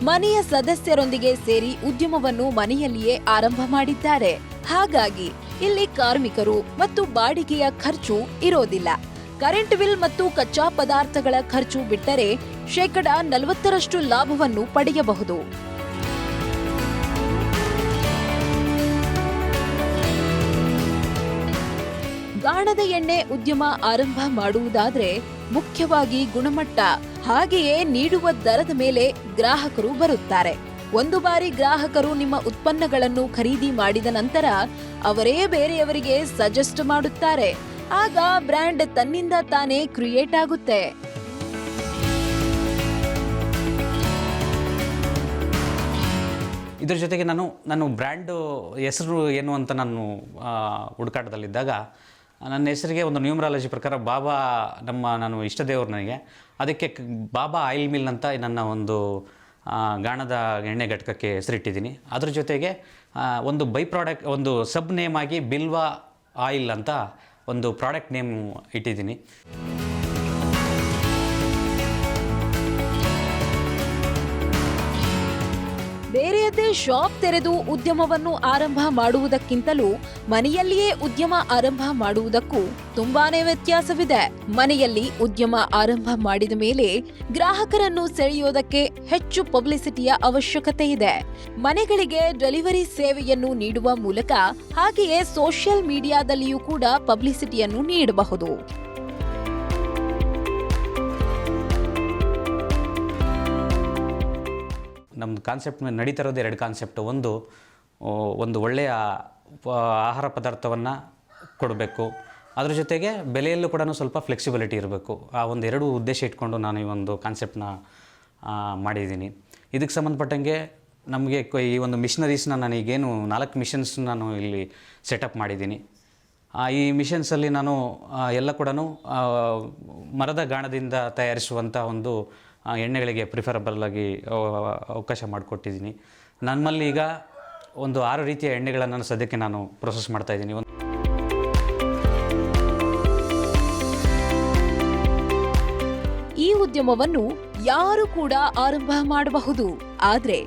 ಮನೆಯ ಸದಸ್ಯರೊಂದಿಗೆ ಸೇರಿ ಉದ್ಯಮವನ್ನು ಮನೆಯಲ್ಲಿಯೇ ಆರಂಭ ಮಾಡಿದ್ದಾರೆ. ಹಾಗಾಗಿ ಇಲ್ಲಿ ಕಾರ್ಮಿಕರು ಮತ್ತು ಬಾಡಿಗೆಯ ಖರ್ಚು ಇರೋದಿಲ್ಲ. ಕರೆಂಟ್ ಬಿಲ್ ಮತ್ತು ಕಚ್ಚಾ ಪದಾರ್ಥಗಳ ಖರ್ಚು ಬಿಟ್ಟರೆ 40% ಲಾಭವನ್ನು ಪಡೆಯಬಹುದು. ಗಾಣದ ಎಣ್ಣೆ ಉದ್ಯಮ ಆರಂಭ ಮಾಡುವುದಾದ್ರೆ ಮುಖ್ಯವಾಗಿ ಗುಣಮಟ್ಟ ಹಾಗೆಯೇ ನೀಡುವ ದರದ ಮೇಲೆ ಗ್ರಾಹಕರು ಬರುತ್ತಾರೆ. ಒಂದು ಬಾರಿ ಗ್ರಾಹಕರು ನಿಮ್ಮ ಉತ್ಪನ್ನಗಳನ್ನು ಖರೀದಿ ಮಾಡಿದ ನಂತರ ಅವರೇ ಬೇರೆಯವರಿಗೆ ಸಜೆಸ್ಟ್ ಮಾಡುತ್ತಾರೆ. ಆಗ ಬ್ರ್ಯಾಂಡ್ ತನ್ನಿಂದ ತಾನೇ ಕ್ರಿಯೇಟ್ ಆಗುತ್ತೆ. ಇದ್ರ ಜೊತೆಗೆ ನಾನು ಬ್ರ್ಯಾಂಡು ಹೆಸರು ಏನು ಅಂತ ನಾನು ಹುಡುಕಾಟದಲ್ಲಿದ್ದಾಗ ನನ್ನ ಹೆಸರಿಗೆ ಒಂದು ನ್ಯೂಮರಾಲಜಿ ಪ್ರಕಾರ ಬಾಬಾ ನಾನು ಇಷ್ಟ ದೇವರು ನನಗೆ, ಅದಕ್ಕೆ ಬಾಬಾ ಆಯಿಲ್ ಮಿಲ್ ಅಂತ ನನ್ನ ಒಂದು ಗಾಣದ ಎಣ್ಣೆ ಘಟಕಕ್ಕೆ ಹೆಸರಿಟ್ಟಿದ್ದೀನಿ. ಅದ್ರ ಜೊತೆಗೆ ಒಂದು ಬೈ ಪ್ರಾಡಕ್ಟ್, ಒಂದು ಸಬ್ ನೇಮ್ ಆಗಿ ಬಿಲ್ವಾ ಆಯಿಲ್ ಅಂತ ಒಂದು ಪ್ರಾಡಕ್ಟ್ ನೇಮ್ ಇಟ್ಟಿದ್ದೀನಿ. ಬೇರೆಯದ್ದೇ ಶಾಪ್ ತೆರೆದು ಉದ್ಯಮವನ್ನು ಆರಂಭ ಮಾಡುವುದಕ್ಕಿಂತಲೂ ಮನೆಯಲ್ಲಿಯೇ ಉದ್ಯಮ ಆರಂಭ ಮಾಡುವುದಕ್ಕೂ ತುಂಬಾನೇ ವ್ಯತ್ಯಾಸವಿದೆ. ಮನೆಯಲ್ಲಿ ಉದ್ಯಮ ಆರಂಭ ಮಾಡಿದ ಮೇಲೆ ಗ್ರಾಹಕರನ್ನು ಸೆಳೆಯೋದಕ್ಕೆ ಹೆಚ್ಚು ಪಬ್ಲಿಸಿಟಿಯ ಅವಶ್ಯಕತೆ ಇದೆ. ಮನೆಗಳಿಗೆ ಡೆಲಿವರಿ ಸೇವೆಯನ್ನು ನೀಡುವ ಮೂಲಕ ಹಾಗೆಯೇ ಸೋಷಿಯಲ್ ಮೀಡಿಯಾದಲ್ಲಿಯೂ ಕೂಡ ಪಬ್ಲಿಸಿಟಿಯನ್ನು ನೀಡಬಹುದು. ನಮ್ಮದು ಕಾನ್ಸೆಪ್ಟ್ ನಡೀತಾ ಇರೋದು 2 ಕಾನ್ಸೆಪ್ಟು. ಒಂದು ಒಳ್ಳೆಯ ಆಹಾರ ಪದಾರ್ಥವನ್ನು ಕೊಡಬೇಕು, ಅದ್ರ ಜೊತೆಗೆ ಬೆಲೆಯಲ್ಲೂ ಕೂಡ ಸ್ವಲ್ಪ ಫ್ಲೆಕ್ಸಿಬಿಲಿಟಿ ಇರಬೇಕು. ಆ ಒಂದು 2 ಉದ್ದೇಶ ಇಟ್ಕೊಂಡು ನಾನು ಈ ಒಂದು ಕಾನ್ಸೆಪ್ಟನ್ನ ಮಾಡಿದ್ದೀನಿ. ಇದಕ್ಕೆ ಸಂಬಂಧಪಟ್ಟಂಗೆ ನಮಗೆ ಈ ಒಂದು ಮಿಷನರೀಸ್ನ ನನಗೇನು 4 ಮಿಷನ್ಸ್ ನಾನು ಇಲ್ಲಿ ಸೆಟಪ್ ಮಾಡಿದ್ದೀನಿ. ಈ ಮಿಷನ್ಸಲ್ಲಿ ನಾನು ಎಲ್ಲ ಕೂಡ ಮರದ ಗಾಣದಿಂದ ತಯಾರಿಸುವಂಥ ಒಂದು ಎಣ್ಣೆಗಳಿಗೆ ಪ್ರಿಫರಬಲ್ ಆಗಿ ಅವಕಾಶ ಮಾಡಿಕೊಟ್ಟಿದ್ದೀನಿ. ನಮ್ಮಲ್ಲಿ ಈಗ ಒಂದು 6 ರೀತಿಯ ಎಣ್ಣೆಗಳನ್ನು ಸದ್ಯಕ್ಕೆ ನಾನು ಪ್ರೊಸೆಸ್ ಮಾಡ್ತಾಯಿದ್ದೀನಿ. ಈ ಉದ್ಯಮವನ್ನು ಯಾರು ಕೂಡ ಆರಂಭ ಮಾಡಬಹುದು. ಆದ್ರೆ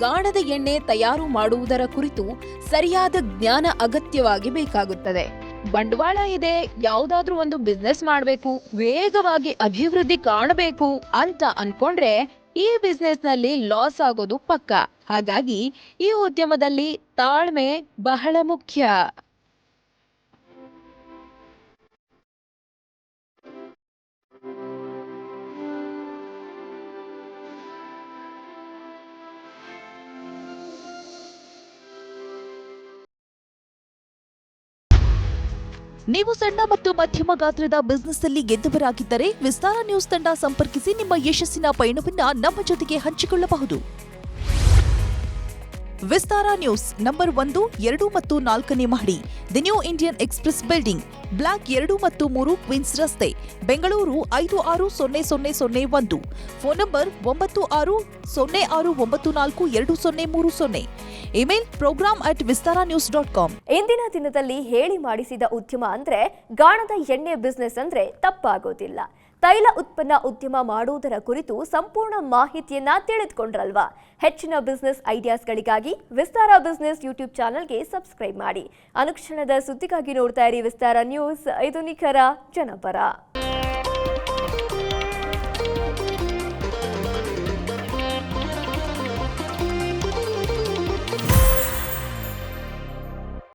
ಗಾಣದ ಎಣ್ಣೆ ತಯಾರು ಮಾಡುವುದರ ಕುರಿತು ಸರಿಯಾದ ಜ್ಞಾನ ಅಗತ್ಯವಾಗಿ ಬೇಕಾಗುತ್ತದೆ. ಬಂಡವಾಳ ಇದೆ, ಯಾವುದಾದ್ರೂ ಒಂದು ಬಿಸ್ನೆಸ್ ಮಾಡಬೇಕು, ವೇಗವಾಗಿ ಅಭಿವೃದ್ಧಿ ಕಾಣಬೇಕು ಅಂತ ಅನ್ಕೊಂಡ್ರೆ ಈ ಬಿಸ್ನೆಸ್ ನಲ್ಲಿ ಲಾಸ್ ಆಗೋದು ಪಕ್ಕ. ಹಾಗಾಗಿ ಈ ಉದ್ಯಮದಲ್ಲಿ ತಾಳ್ಮೆ ಬಹಳ ಮುಖ್ಯ. ನೀವು ಸಣ್ಣ ಮತ್ತು ಮಧ್ಯಮ ಗಾತ್ರದ ಬಿಸ್ನೆಸ್ ಅಲ್ಲಿ ಗೆದ್ದವರಾಗಿದ್ದರೆ ವಿಸ್ತಾರ ನ್ಯೂಸ್ ತಂಡ ಸಂಪರ್ಕಿಸಿ ನಿಮ್ಮ ಯಶಸ್ಸಿನ ಪಯಣವನ್ನ ನಮ್ಮ ಜೊತೆಗೆ ಹಂಚಿಕೊಳ್ಳಬಹುದು. ವಿಸ್ತಾರ ನ್ಯೂಸ್ ನಂಬರ್ 1, 2 ಮತ್ತು 4ನೇ ಮಹಡಿ, the new Indian Express building, block 2 ಮತ್ತು 3, ಕ್ವೀನ್ಸ್ ರಸ್ತೆ, Bengaluru 560001. Phone number 9606942030. Email program@vistaranews.com. ಇಂದಿನ ದಿನದಲ್ಲಿ ಹೇಳಿ ಮಾಡಿಸಿದ ಉದ್ಯಮ ಅಂದ್ರೆ ಗಾಣದ ಎಣ್ಣೆ ಬಿಸ್ನೆಸ್ ಅಂದ್ರೆ ತಪ್ಪಾಗೋದಿಲ್ಲ. ತೈಲ ಉತ್ಪನ್ನ ಉದ್ಯಮ ಮಾಡುವುದರ ಕುರಿತು ಸಂಪೂರ್ಣ ಮಾಹಿತಿಯನ್ನ ತಿಳಿದುಕೊಂಡ್ರಲ್ವಾ? ಹೆಚ್ಚಿನ ಬಿಸ್ನೆಸ್ ಐಡಿಯಾಸ್ಗಳಿಗಾಗಿ ವಿಸ್ತಾರ ಬಿಸ್ನೆಸ್ ಯೂಟ್ಯೂಬ್ ಚಾನೆಲ್ಗೆ ಸಬ್ಸ್ಕ್ರೈಬ್ ಮಾಡಿ. ಅನುಕ್ಷಣದ ಸುದ್ದಿಗಾಗಿ ನೋಡ್ತಾ ಇರಿ ವಿಸ್ತಾರ ನ್ಯೂಸ್. ಇದು ನಿಖರ ಜನಪರ.